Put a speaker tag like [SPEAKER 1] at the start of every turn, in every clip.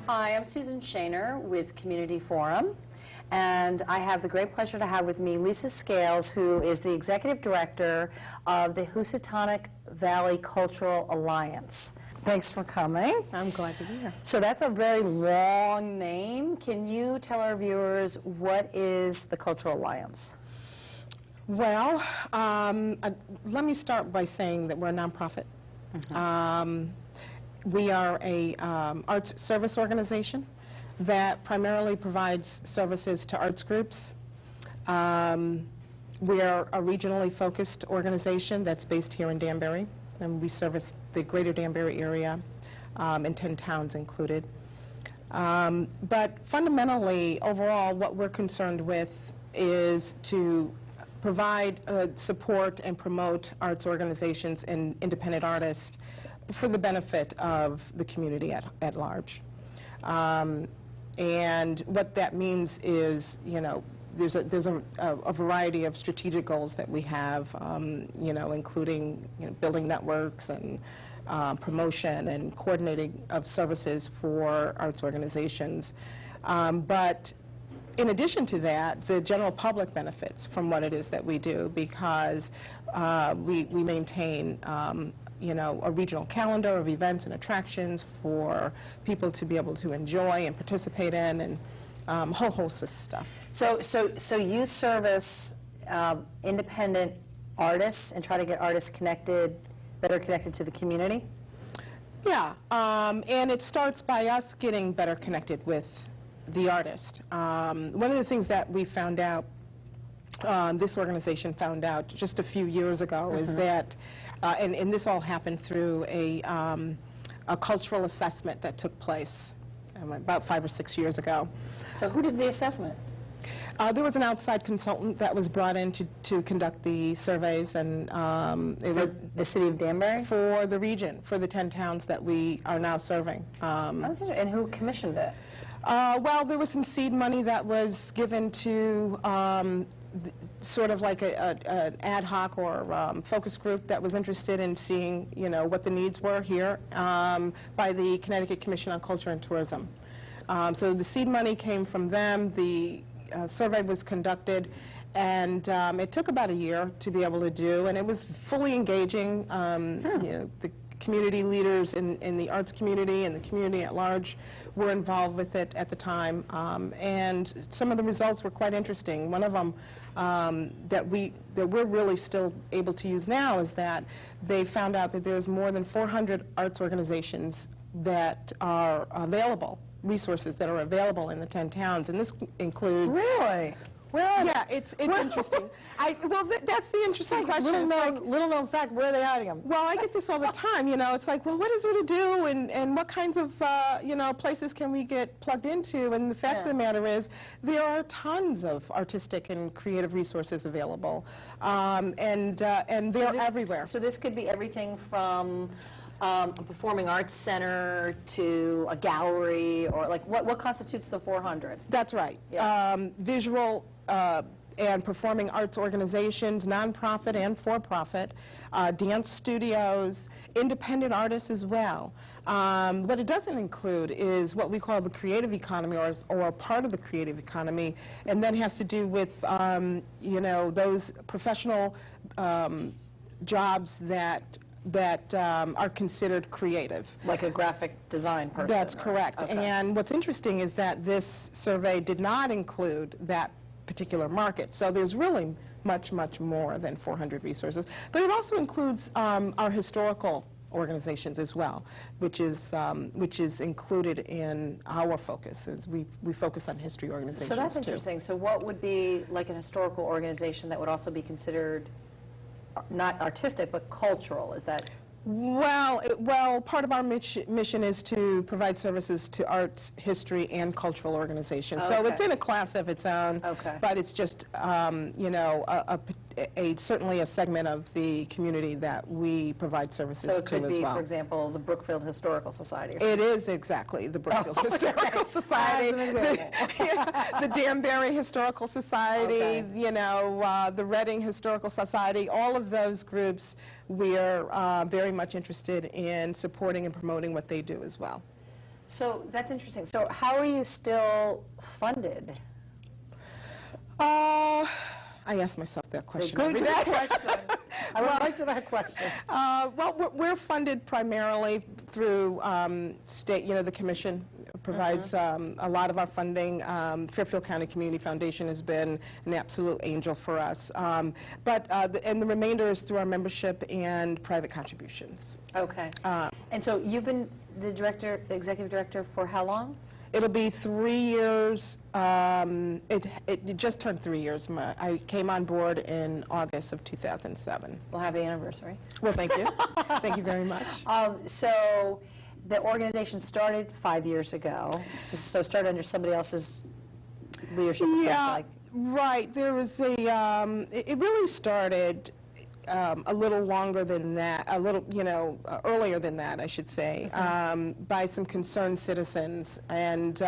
[SPEAKER 1] Hi, I'm Susan Shaner with Community Forum, and I have the great pleasure to have with me Lisa Scails, who is the Executive Director of the Housantic Valley Cultural Alliance. Thanks for coming.
[SPEAKER 2] I'm glad to be here.
[SPEAKER 1] So that's a very long name. Can you tell our viewers what is the Cultural Alliance?
[SPEAKER 2] Well, let me start by saying that we're a nonprofit. We are a arts service organization that primarily provides services to arts groups. We are a regionally focused organization that's based here in Danbury, and we service the greater Danbury area, and 10 towns included. But fundamentally, overall, what we're concerned with is to provide support and promote arts organizations and independent artists for the benefit of the community at large. And what that means is, you know, there's a variety of strategic goals that we have, you know, including building networks and promotion and coordinating of services for arts organizations. But in addition to that, the general public benefits from what it is that we do, because we maintain you know, a regional calendar of events and attractions for people to be able to enjoy and participate in, and a whole host of stuff.
[SPEAKER 1] So you service independent artists and try to get artists connected, better connected to the community?
[SPEAKER 2] Yeah, and it starts by us getting better connected with the artist. One of the things that we found out, this organization found out just a few years ago, is that, and this all happened through a cultural assessment that took place about 5 or 6 years ago.
[SPEAKER 1] So who did the assessment?
[SPEAKER 2] There was an outside consultant that was brought in to conduct the surveys, and it was
[SPEAKER 1] The city of Danbury?
[SPEAKER 2] for the region, for the 10 towns that we are now serving.
[SPEAKER 1] And who commissioned it?
[SPEAKER 2] Well, there was some seed money that was given to sort of like an ad hoc or focus group that was interested in seeing, you know, what the needs were here by the Connecticut Commission on Culture and Tourism. So the seed money came from them. The survey was conducted, and it took about a year to be able to do, and it was fully engaging. You know, the community leaders in the arts community and the community at large were involved with it at the time, and some of the results were quite interesting. One of them that we're really still able to use now is that they found out that there's more than 400 arts organizations that are available, resources that are available in the 10 towns, and this includes...
[SPEAKER 1] Really?
[SPEAKER 2] Yeah, it's interesting. Well, that's the interesting question.
[SPEAKER 1] Little known fact, where are they hiding them?
[SPEAKER 2] Well, I get this all the time, you know. It's like, well, what is there to do, and what kinds of, you know, places can we get plugged into? And the fact of the matter is, there are tons of artistic and creative resources available, and they're everywhere.
[SPEAKER 1] So this could be everything from a performing arts center to a gallery, or like what constitutes the 400?
[SPEAKER 2] That's right.
[SPEAKER 1] Yeah.
[SPEAKER 2] Visual and performing arts organizations, nonprofit and for-profit, dance studios, independent artists as well. What it doesn't include is what we call the creative economy, or part of the creative economy, and that has to do with you know, those professional jobs that are considered creative.
[SPEAKER 1] Like a graphic design person?
[SPEAKER 2] That's correct.
[SPEAKER 1] Okay.
[SPEAKER 2] And what's interesting is that this survey did not include that particular market. So there's really much, much more than 400 resources. But it also includes our historical organizations as well, which is included in our focus. We focus on history organizations.
[SPEAKER 1] So that's
[SPEAKER 2] too.
[SPEAKER 1] interesting. So what would be like an historical organization that would also be considered not artistic, but cultural? Is that?
[SPEAKER 2] Well, part of our mission is to provide services to arts, history, and cultural organizations. So it's in a class of its own, but it's just, you know, certainly a segment of the community that we provide services to as well.
[SPEAKER 1] So it could be, for example, the Brookfield Historical Society. Or
[SPEAKER 2] it is exactly the Brookfield Historical Society, the Danbury Historical Society, you know, the Reading Historical Society. All of those groups, we are very much interested in supporting and promoting what they do as well.
[SPEAKER 1] So that's interesting. So how are you still funded?
[SPEAKER 2] I ask myself that question
[SPEAKER 1] Good
[SPEAKER 2] every day.
[SPEAKER 1] question. I would like to that question.
[SPEAKER 2] Well, we're funded primarily through state, the commission provides a lot of our funding. Fairfield County Community Foundation has been an absolute angel for us. And the remainder is through our membership and private contributions.
[SPEAKER 1] Okay. And so you've been the executive director for how long?
[SPEAKER 2] It'll be 3 years. It just turned 3 years. I came on board in August of 2007.
[SPEAKER 1] Well, happy anniversary.
[SPEAKER 2] Well, thank you. Thank you very much.
[SPEAKER 1] So the organization started 5 years ago. So started under somebody else's leadership, it sounds like.
[SPEAKER 2] Right. There was it really started a little longer than that, earlier than that, I should say, by some concerned citizens. And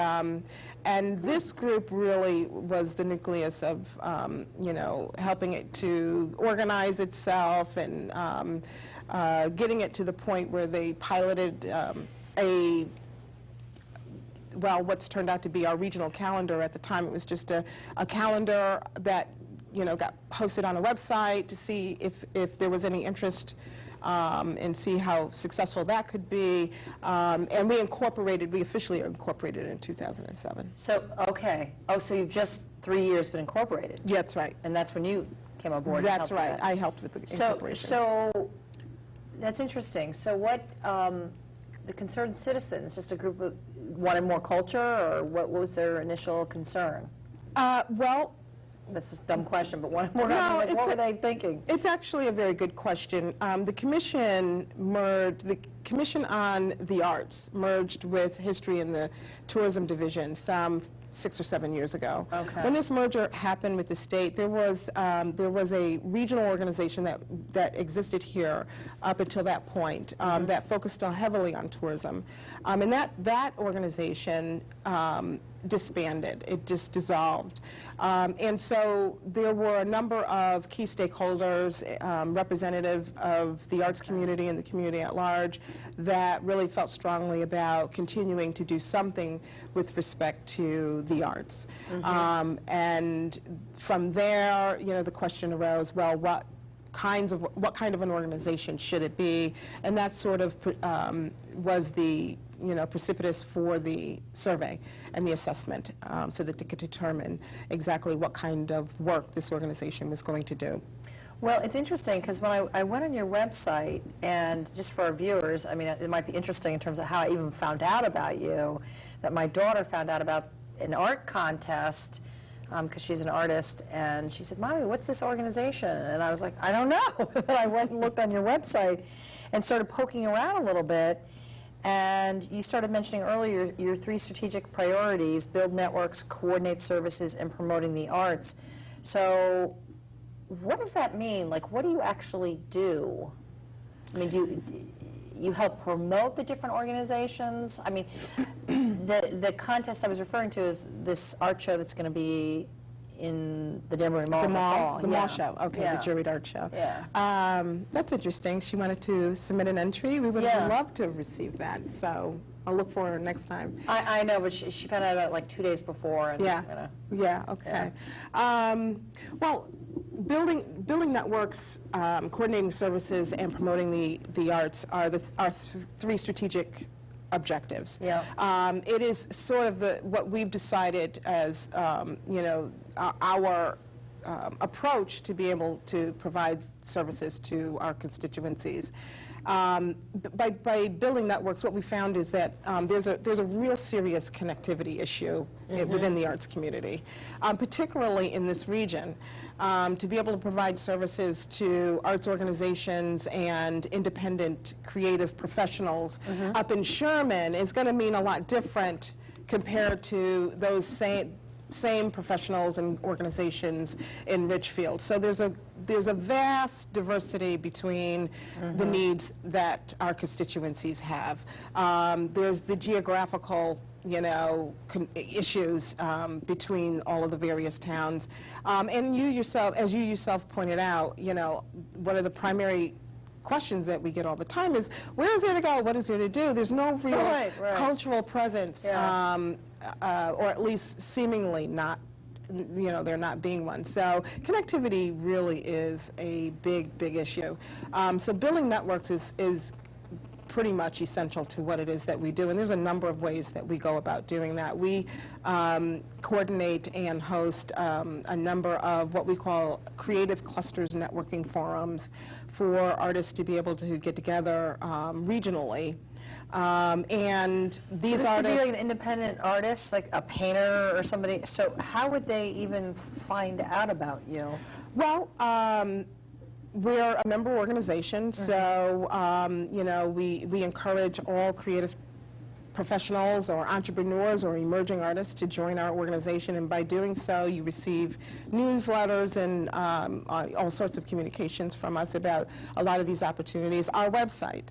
[SPEAKER 2] this group really was the nucleus of, helping it to organize itself and getting it to the point where they piloted what's turned out to be our regional calendar. At the time, it was just a calendar that got posted on a website to see if there was any interest and see how successful that could be. And we officially incorporated it in 2007.
[SPEAKER 1] So, okay. Oh, so you've just 3 years been incorporated.
[SPEAKER 2] Yeah, that's right.
[SPEAKER 1] And that's when you came aboard. And
[SPEAKER 2] That's
[SPEAKER 1] helped with
[SPEAKER 2] right.
[SPEAKER 1] that.
[SPEAKER 2] I helped with the incorporation.
[SPEAKER 1] So that's interesting. So what, the concerned citizens, just a group of, wanted more culture, or what was their initial concern?
[SPEAKER 2] Well,
[SPEAKER 1] That's a dumb question, but what were they thinking?
[SPEAKER 2] it's actually a very good question. The commission on the arts merged with history and the tourism division some 6 or 7 years ago.
[SPEAKER 1] Okay.
[SPEAKER 2] When this merger happened with the state, there was a regional organization that existed here up until that point that focused heavily on tourism, and that organization disbanded. It just dissolved. And so there were a number of key stakeholders, representative of the arts community and the community at large, that really felt strongly about continuing to do something with respect to the arts. And from there, the question arose, well, what kind of an organization should it be? And that sort of was the precipitous for the survey and the assessment, so that they could determine exactly what kind of work this organization was going to do.
[SPEAKER 1] Well, it's interesting because when I went on your website, and just for our viewers, I mean, it might be interesting in terms of how I even found out about you, that my daughter found out about an art contest because she's an artist, and she said, "Mommy, what's this organization?" And I was like, "I don't know." And I went and looked on your website and started poking around a little bit. And you started mentioning earlier your 3 strategic priorities: build networks, coordinate services, and promoting the arts. So what does that mean? Like, what do you actually do? I mean, do you help promote the different organizations? I mean, the contest I was referring to is this art show that's going to be in the Danbury Mall in the fall.
[SPEAKER 2] The mall show, okay,
[SPEAKER 1] Yeah.
[SPEAKER 2] the juried art show.
[SPEAKER 1] Yeah.
[SPEAKER 2] That's interesting. She wanted to submit an entry. We would have loved to have received that, so I'll look for her next time.
[SPEAKER 1] I know, but she found out about it like 2 days before. And,
[SPEAKER 2] Yeah, okay. Well, building networks, coordinating services, and promoting the arts are our 3 strategic objectives.
[SPEAKER 1] Yeah.
[SPEAKER 2] It is sort of what we've decided as our approach to be able to provide services to our constituencies. By building networks, what we found is that there's a real serious connectivity issue within the arts community, particularly in this region. To be able to provide services to arts organizations and independent creative professionals up in Sherman is going to mean a lot different compared to those same professionals and organizations in Richfield. So there's a vast diversity between the needs that our constituencies have. There's the geographical issues between all of the various towns. And you yourself, as you yourself pointed out, one of the primary questions that we get all the time is, where is there to go? What is there to do? There's no real
[SPEAKER 1] Right.
[SPEAKER 2] cultural presence,
[SPEAKER 1] Yeah.
[SPEAKER 2] or at least seemingly not, there not being one. So connectivity really is a big, big issue. So building networks is pretty much essential to what it is that we do, and there's a number of ways that we go about doing that. We coordinate and host a number of what we call creative clusters networking forums for artists to be able to get together regionally. And these
[SPEAKER 1] So this could be
[SPEAKER 2] artists...
[SPEAKER 1] like an independent artist, like a painter or somebody. So how would they even find out about you?
[SPEAKER 2] Well, we're a member organization, so we encourage all creative professionals or entrepreneurs or emerging artists to join our organization, and by doing so you receive newsletters and all sorts of communications from us about a lot of these opportunities. Our website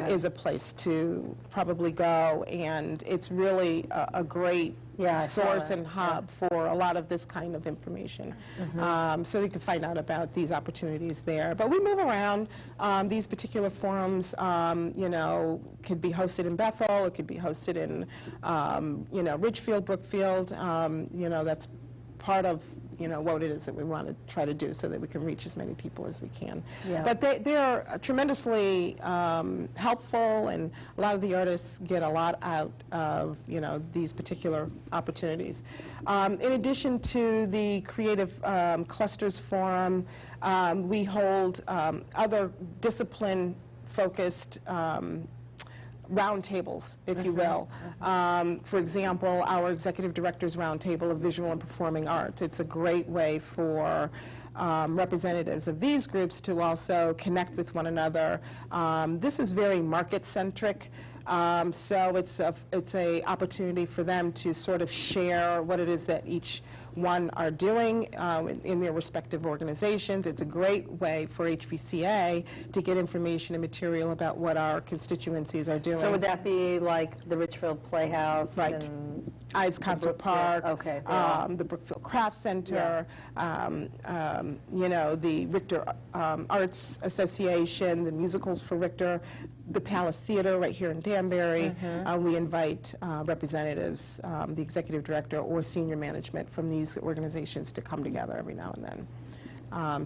[SPEAKER 2] is a place to probably go, and it's really a great source and hub for a lot of this kind of information. So you can find out about these opportunities there. But we move around. These particular forums, could be hosted in Bethel, it could be hosted in, Ridgefield, Brookfield. That's part of what it is that we want to try to do so that we can reach as many people as we can.
[SPEAKER 1] Yeah.
[SPEAKER 2] But they are tremendously helpful, and a lot of the artists get a lot out of these particular opportunities. In addition to the Creative Clusters Forum, we hold other discipline-focused roundtables, if you will. For example, our Executive Directors Roundtable of Visual and Performing Arts. It's a great way for representatives of these groups to also connect with one another. This is very market-centric. So it's a opportunity for them to sort of share what it is that each one are doing in their respective organizations. It's a great way for HVCA to get information and material about what our constituencies are doing.
[SPEAKER 1] So would that be like the Richfield Playhouse?
[SPEAKER 2] Right.
[SPEAKER 1] And
[SPEAKER 2] Ives Concert Park,
[SPEAKER 1] Okay,
[SPEAKER 2] the Brookfield Craft Center, the Richter Arts Association, the Musicals for Richter, the Palace Theater right here in Danbury. We invite representatives, the executive director or senior management from these organizations to come together every now and then.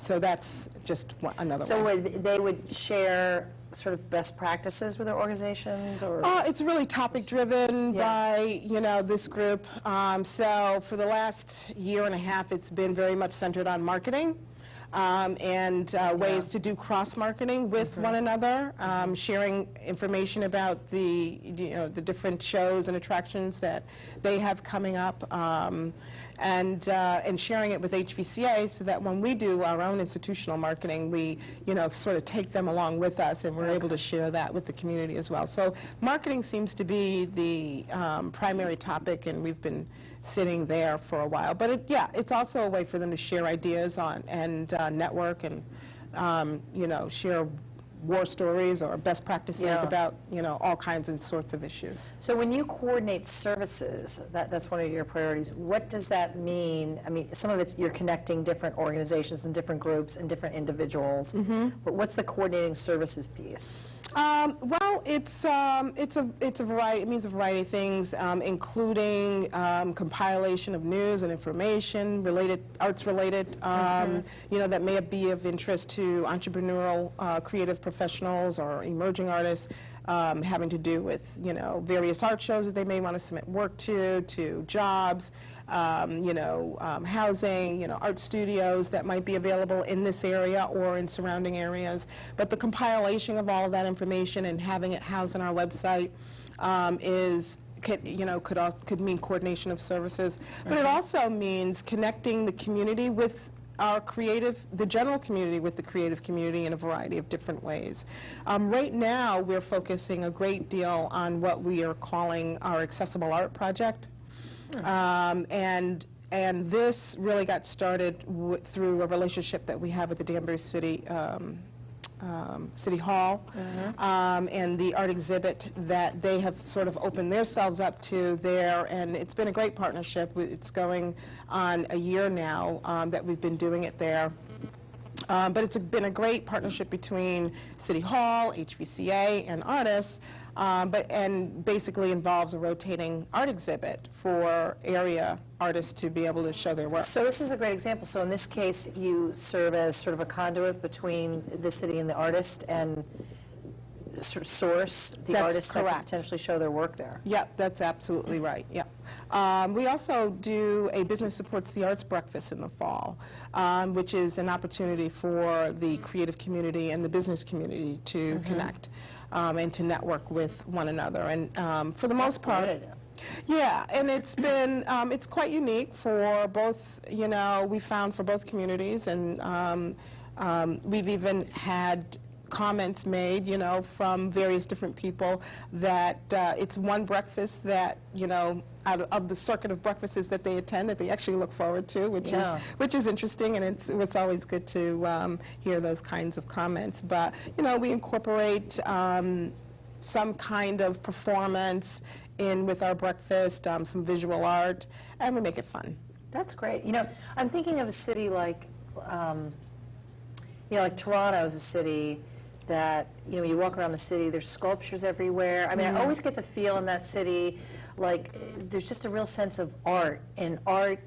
[SPEAKER 2] So that's just another
[SPEAKER 1] So
[SPEAKER 2] way.
[SPEAKER 1] they would share sort of best practices with their organizations, or?
[SPEAKER 2] It's really topic-driven by, this group. So for the last year and a half, it's been very much centered on marketing and ways to do cross-marketing with one another, sharing information about the different shows and attractions that they have coming up. And sharing it with HVCA so that when we do our own institutional marketing, we, sort of take them along with us, and we're able to share that with the community as well. So marketing seems to be the primary topic, and we've been sitting there for a while. But it's also a way for them to share ideas and network and, share war stories or best practices about, all kinds and sorts of issues.
[SPEAKER 1] So when you coordinate services, that's one of your priorities, what does that mean? I mean, some of it's you're connecting different organizations and different groups and different individuals, but what's the coordinating services piece?
[SPEAKER 2] Well, it's a variety. It means a variety of things, including compilation of news and information arts-related, that may be of interest to entrepreneurial, creative professionals or emerging artists, having to do with various art shows that they may want to submit work to jobs. Housing, art studios that might be available in this area or in surrounding areas. But the compilation of all of that information and having it housed on our website could mean coordination of services. But it also means connecting the community with the general community with the creative community in a variety of different ways. Right now, we're focusing a great deal on what we are calling our Accessible Art Project. And this really got started through a relationship that we have with the Danbury City City Hall, and the art exhibit that they have sort of opened themselves up to there, and it's been a great partnership. It's going on a year now that we've been doing it there. But it's been a great partnership between City Hall, HVCA, and artists, and basically involves a rotating art exhibit for area artists to be able to show their work.
[SPEAKER 1] So this is a great example. So in this case, you serve as sort of a conduit between the city and the artist, and sort of source the
[SPEAKER 2] That's
[SPEAKER 1] artists that can
[SPEAKER 2] correct.
[SPEAKER 1] potentially show their work there.
[SPEAKER 2] Yep, that's absolutely right, yep. We also do a Business Supports the Arts breakfast in the fall, which is an opportunity for the creative community and the business community to connect and to network with one another. And for the most part, yeah, and it's been, it's quite unique for both, you know, we found for both communities, and we've even had comments made, you know, from various different people that it's one breakfast that, you know, out of the circuit of breakfasts that they attend, that they actually look forward to, which is interesting, and it's always good to hear those kinds of comments. But, you know, we incorporate some kind of performance in with our breakfast, some visual art, and we make it fun.
[SPEAKER 1] That's great. You know, I'm thinking of a city like, you know, like Toronto is a city that, you know, you walk around the city, there's sculptures everywhere. I mean, I always get the feel in that city, like, there's just a real sense of art, and art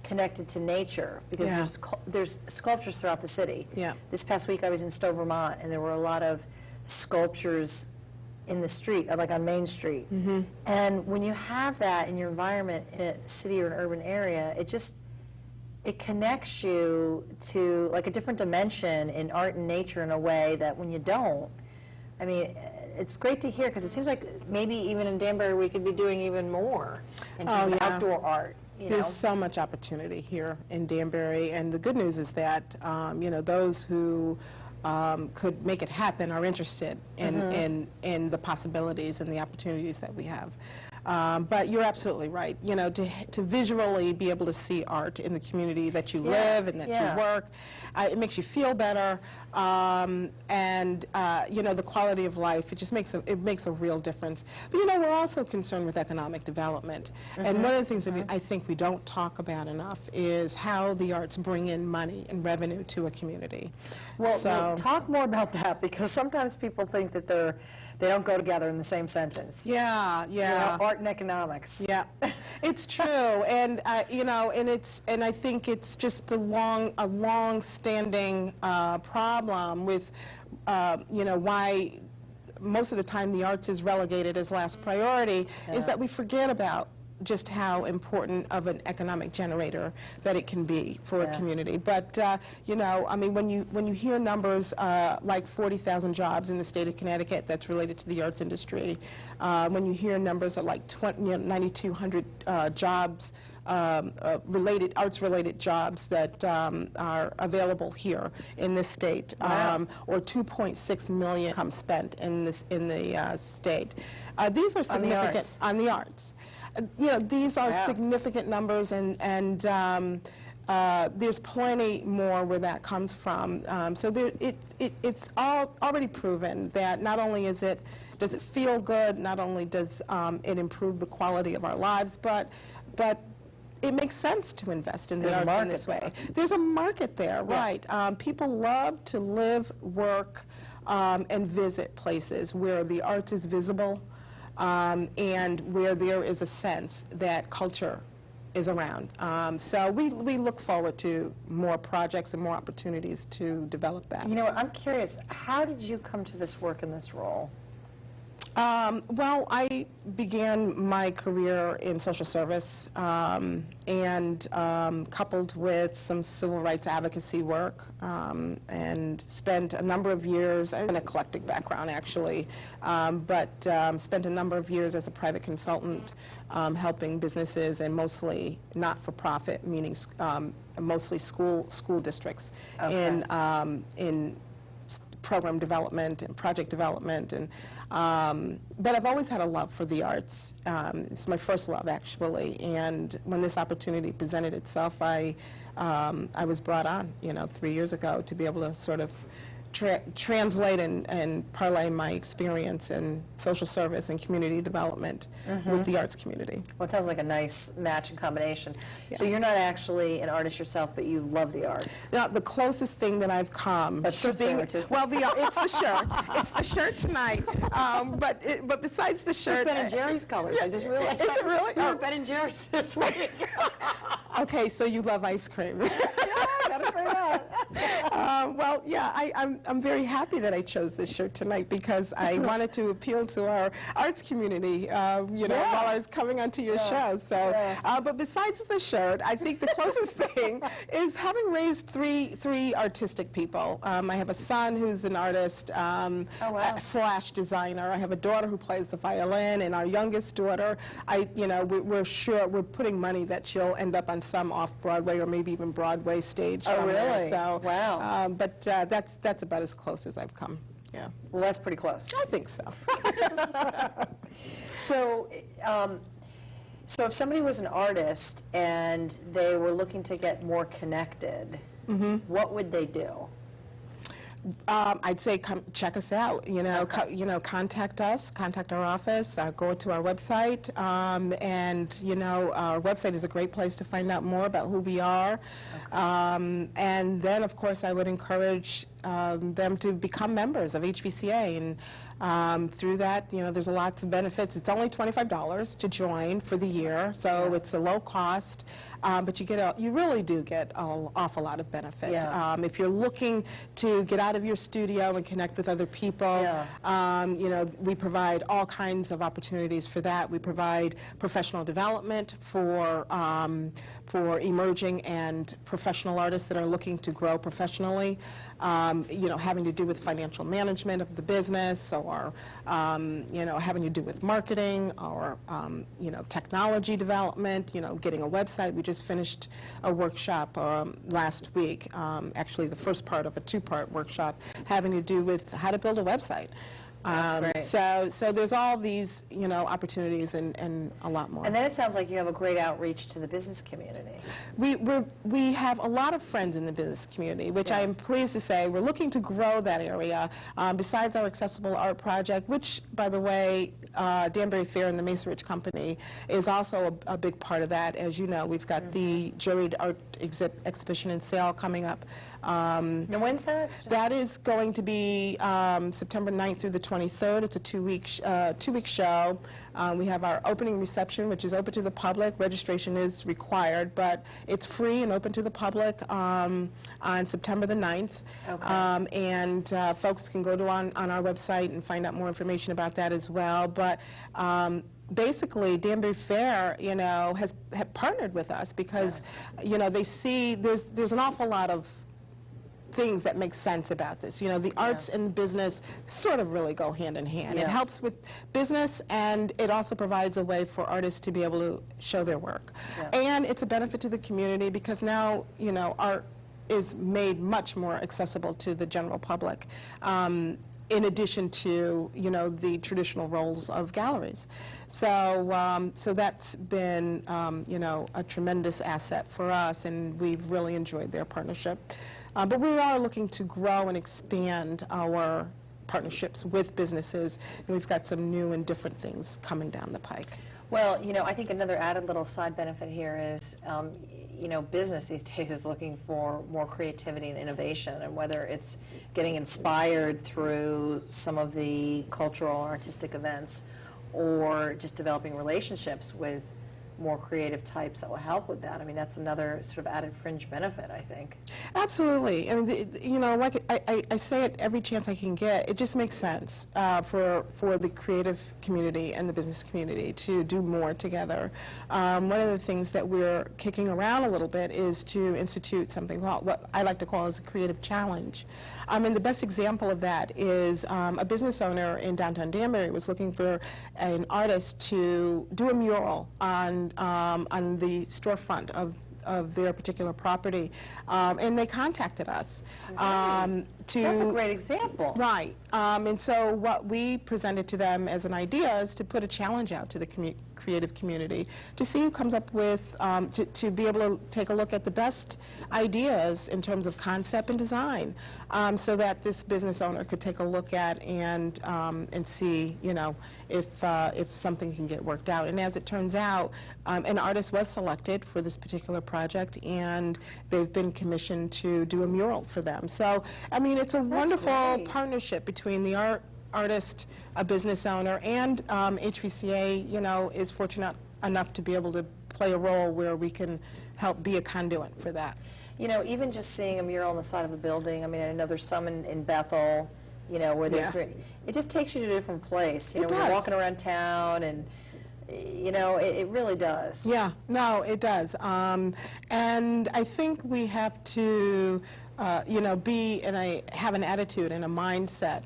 [SPEAKER 1] connected to nature, because there's sculptures throughout the city.
[SPEAKER 2] Yeah.
[SPEAKER 1] This past week I was in Stowe, Vermont, and there were a lot of sculptures in the street, like on Main Street. And when you have that in your environment in a city or an urban area, it connects you to like a different dimension in art and nature in a way that when you don't, I mean, it's great to hear, because it seems like maybe even in Danbury we could be doing even more in terms of outdoor art.
[SPEAKER 2] There's so much opportunity here in Danbury, and the good news is that you know, those who could make it happen are interested in the possibilities and the opportunities that we have. But you're absolutely right. You know, to visually be able to see art in the community that you live and that you work, it makes you feel better, and you know, the quality of life. It just makes a real difference. But you know, we're also concerned with economic development, and one of the things that I think we don't talk about enough is how the arts bring in money and revenue to a community.
[SPEAKER 1] Well, talk more about that, because sometimes people think that they don't go together in the same sentence.
[SPEAKER 2] Yeah.
[SPEAKER 1] You know, art and economics.
[SPEAKER 2] Yeah, it's true, and you know, and I think it's just a long-standing problem with, you know, why most of the time the arts is relegated as last priority, is that we forget about just how important of an economic generator that it can be for a community. But you know, I mean, when you hear numbers like 40,000 jobs in the state of Connecticut that's related to the arts industry, when you hear numbers of like 9,200 jobs, arts-related jobs that are available here in this state, or 2.6 million come spent in the state. These are significant on the arts. You know, these are significant numbers, and there's plenty more where that comes from. So it's already proven that not only does it feel good, not only does it improve the quality of our lives, but it makes sense to invest in the arts in this way. There's a market there, right? People love to live, work, and visit places where the arts is visible, and where there is a sense that culture is around. So we look forward to more projects and more opportunities to develop that.
[SPEAKER 1] You know what, I'm curious, how did you come to this work in this role?
[SPEAKER 2] Well, I began my career in social service, and coupled with some civil rights advocacy work, and spent a number of years, an eclectic background actually, but spent a number of years as a private consultant, helping businesses, and mostly not-for-profit, meaning mostly school districts, in program development and project development, and but I've always had a love for the arts. It's my first love, actually, and when this opportunity presented itself, I was brought on, you know, 3 years ago to be able to sort of translate and parlay my experience in social service and community development with the arts community.
[SPEAKER 1] Well, it sounds like a nice match and combination. So you're not actually an artist yourself, but you love the arts.
[SPEAKER 2] Now, the closest thing that I've come to being, well, it's the shirt. It's the shirt tonight. But besides the shirt,
[SPEAKER 1] Ben and Jerry's colors. I just realized.
[SPEAKER 2] Is it really?
[SPEAKER 1] Oh, Ben and Jerry's this week.
[SPEAKER 2] Okay, so you love ice cream.
[SPEAKER 1] Yeah, I gotta say that.
[SPEAKER 2] Well, yeah, I'm very happy that I chose this shirt tonight because I wanted to appeal to our arts community, while I was coming onto your show. So, but besides the shirt, I think the closest thing is having raised three artistic people. I have a son who's an artist slash designer. I have a daughter who plays the violin, and our youngest daughter, we're putting money that she'll end up on some off-Broadway or maybe even Broadway stage somewhere.
[SPEAKER 1] Oh, really?
[SPEAKER 2] So,
[SPEAKER 1] wow.
[SPEAKER 2] But that's about as close as I've come. Yeah.
[SPEAKER 1] Well, that's pretty close.
[SPEAKER 2] I think so.
[SPEAKER 1] So if somebody was an artist and they were looking to get more connected, what would they do?
[SPEAKER 2] I'd say come check us out. Contact us, contact our office, go to our website, and our website is a great place to find out more about who we are. And then, of course, I would encourage them to become members of HVCA, and through that, there's lots of benefits. It's only $25 to join for the year, so it's a low cost, but you really do get an awful lot of benefit.
[SPEAKER 1] Yeah.
[SPEAKER 2] If you're looking to get out of your studio and connect with other people, we provide all kinds of opportunities for that. We provide professional development for emerging and professional artists that are looking to grow professionally, having to do with financial management of the business, or having to do with marketing, or technology development, getting a website. We just finished a workshop last week, actually the first part of a two-part workshop having to do with how to build a website.
[SPEAKER 1] That's great.
[SPEAKER 2] So there's all these, opportunities and a lot more.
[SPEAKER 1] And then it sounds like you have a great outreach to the business community.
[SPEAKER 2] We have a lot of friends in the business community, which I am pleased to say we're looking to grow that area. Besides our accessible art project, which, by the way, Danbury Fair and the Mesa Ridge Company is also a big part of that. As you know, we've got the juried art exhibition and sale coming up.
[SPEAKER 1] And when's that?
[SPEAKER 2] That is going to be September 9th through the 23rd. It's a two-week show. We have our opening reception, which is open to the public. Registration is required, but it's free and open to the public on September the 9th. Okay. And folks can go on our website and find out more information about that as well. But basically, Danbury Fair, have partnered with us because, they see there's an awful lot of things that make sense about this. The arts and the business sort of really go hand in hand. It helps with business, and it also provides a way for artists to be able to show their work. And it's a benefit to the community because now, art is made much more accessible to the general public. In addition to, the traditional roles of galleries. So that's been, a tremendous asset for us, and we've really enjoyed their partnership. But we are looking to grow and expand our partnerships with businesses, and we've got some new and different things coming down the pike.
[SPEAKER 1] Well, I think another added little side benefit here is, business these days is looking for more creativity and innovation, and whether it's getting inspired through some of the cultural or artistic events, or just developing relationships with more creative types that will help with that. I mean, that's another sort of added fringe benefit, I think.
[SPEAKER 2] Absolutely. I mean, like I say it every chance I can get, it just makes sense for the creative community and the business community to do more together. One of the things that we're kicking around a little bit is to institute something called, what I like to call as a creative challenge. And the best example of that is a business owner in downtown Danbury was looking for an artist to do a mural on the storefront of their particular property, and they contacted us.
[SPEAKER 1] That's a great example.
[SPEAKER 2] Right. And so what we presented to them as an idea is to put a challenge out to the creative community to see who comes up with, to be able to take a look at the best ideas in terms of concept and design, so that this business owner could take a look at and see, you know, if something can get worked out. And as it turns out, an artist was selected for this particular project, and they've been commissioned to do a mural for them. So, I mean, it's a wonderful partnership between the artist, a business owner, and HVCA, you know, is fortunate enough to be able to play a role where we can help be a conduit for that.
[SPEAKER 1] You know, even just seeing a mural on the side of a building, I mean, I know there's some in Bethel, you know, where there's, it just takes you to a different place. You know, when you're walking around town, and, you know, it really does.
[SPEAKER 2] Yeah, no, it does. And I think we have to, you know, have an attitude and a mindset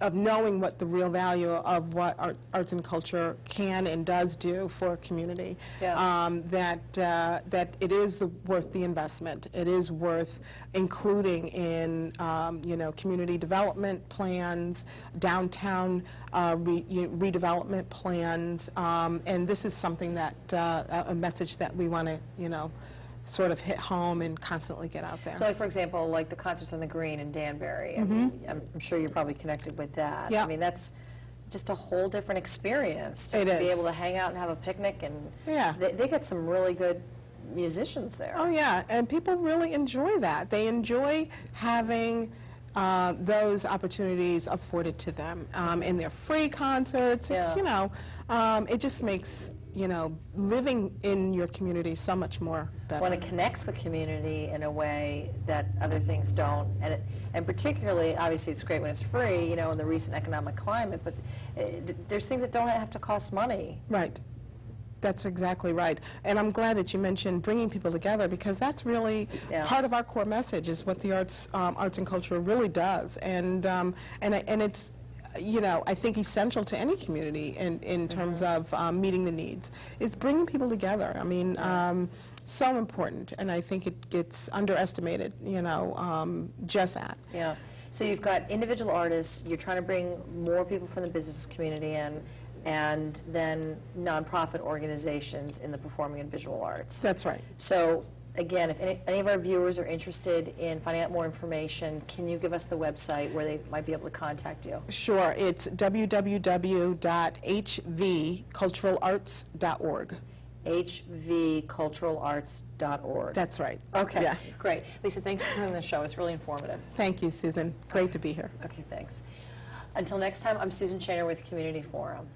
[SPEAKER 2] of knowing what the real value of what arts and culture can and does do for a community.
[SPEAKER 1] Yeah.
[SPEAKER 2] That it is worth the investment. It is worth including in you know, community development plans, downtown redevelopment plans, and this is something that a message that we want to, you know, sort of hit home and constantly get out there.
[SPEAKER 1] So, like, for example, like the concerts on the Green in Danbury, I mean, I'm sure you're probably connected with that.
[SPEAKER 2] Yeah.
[SPEAKER 1] I mean, that's just a whole different experience, just to be able to hang out and have a picnic, and they get some really good musicians there.
[SPEAKER 2] Oh yeah, and people really enjoy that. They enjoy having those opportunities afforded to them, and they're free concerts. It's, you know, it just makes, you know, living in your community so much more better.
[SPEAKER 1] When it connects the community in a way that other things don't, and particularly, obviously, it's great when it's free, you know, in the recent economic climate, but there's things that don't have to cost money.
[SPEAKER 2] Right. That's exactly right. And I'm glad that you mentioned bringing people together, because that's really part of our core message, is what the arts and culture really does. And it's, you know, I think essential to any community in terms of meeting the needs, is bringing people together. I mean, so important, and I think it gets underestimated, you know, just that.
[SPEAKER 1] Yeah. So you've got individual artists, you're trying to bring more people from the business community in, and then nonprofit organizations in the performing and visual arts.
[SPEAKER 2] That's right.
[SPEAKER 1] So, again, if any of our viewers are interested in finding out more information, can you give us the website where they might be able to contact you?
[SPEAKER 2] Sure. It's www.hvculturalarts.org.
[SPEAKER 1] hvculturalarts.org.
[SPEAKER 2] That's right.
[SPEAKER 1] Okay,
[SPEAKER 2] Yeah.
[SPEAKER 1] great. Lisa, thank you for doing the show. It's really informative.
[SPEAKER 2] Thank you, Susan. Great to be here.
[SPEAKER 1] Okay, thanks. Until next time, I'm Susan Chainer with Community Forum.